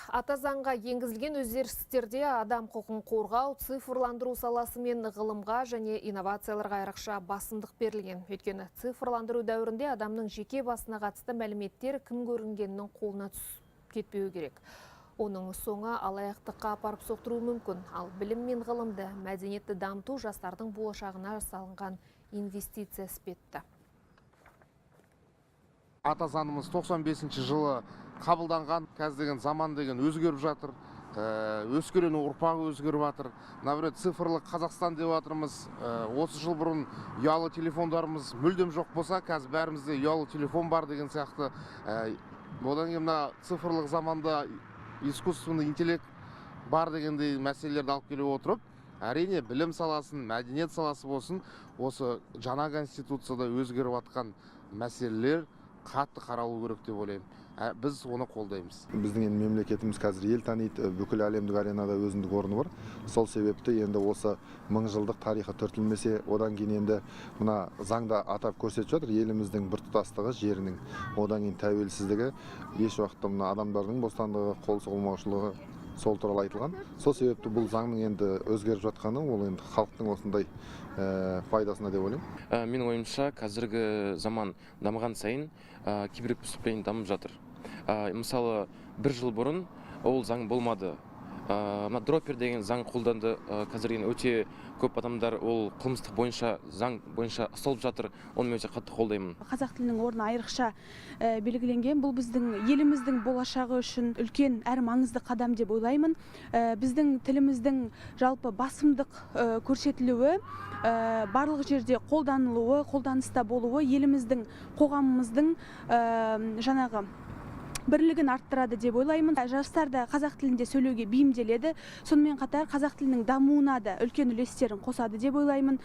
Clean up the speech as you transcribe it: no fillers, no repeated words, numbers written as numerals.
Ата заңға енгізілген өзгерістерде адам құқығын қорғау, цифрландыру саласы мен ғылымға және инновацияларға айрықша басымдық берілген. Өйткені цифрландыру дәуірінде адамның жеке басына қатысты мәліметтер кім көрінгеннің қолына түсіп кетпеу керек. Оның соңы алаяқтыққа апарып соқтыруы мүмкін. Ал білім мен ғылымды, мәдениетті дамыту жастардың болашағына жасалынған инвестиция іспетті. Ата заңымыз 95 жылы қабылданған, қазір деген заман деген өзгеріп жатыр. Өскелең ұрпағы өзгеріп жатыр. Наврет цифрлық Қазақстан деп жатырмыз. 30 жыл бұрын ұялы телефондарымыз мүлдем жоқ болса, қазір бәрімізде ұялы телефон бар деген сияқты. Одан кейін мына цифрлық заманда искусственный интеллект бар дегендей мәселелерді алып келіп отырып, әрине білім саласын, мәдениет саласы болсын, осы жаңа конституцияда өзгеріп жатқан мәселелер қатты қаралу керек деп ойлаймын. Біз оны қолдаймыз. Біздің енді мемлекетіміз қазір ел таниды, бүкіл әлемдік аренада өзіндік орны бар. Сол себепті енді осы 1000 жылдық тарихы түртілмесе, одан кейін енді мына заңда атап көрсетіп жатыр, еліміздің біртұтастығы, жерінің, одан кейін тәуелсіздігі, еш уақытта мына адамдардың бостандығы, қол сұғылмаушылығы сол туралы айтылған. Сол себепті бұл заңның енді өзгеріп жатқаны, ол енді халықтың осындай пайдасына деп ойлаймын. Менің ойымша, қазіргі заман дамыған сайын киберпреступление дамып жатыр. Мысалы, 1 жыл бұрын ол заң болмады. Дропер деген заң қолданды. Қазір өте көп адамдар ол қылмыстық бойынша, заң бойынша ұсталып жатыр. Оны өте қатты қолдаймын. Қазақ тілінің орны айрықша белгіленген. Бұл біздің еліміздің болашағы үшін үлкен әрі маңызды қадам деп ойлаймын. Біздің тіліміздің жалпы басымдық көрсетілуі, барлық жерде қолданылуы, қолданыста болуы еліміздің, қоғамымыздың жаңағы бірлігін арттырады деп ойлаймын. Жастар да қазақ тілінде сөйлеуге бейімделеді. Сонымен қатар қазақ тілінің дамуына да үлкен үлестерін қосады деп ойлаймын.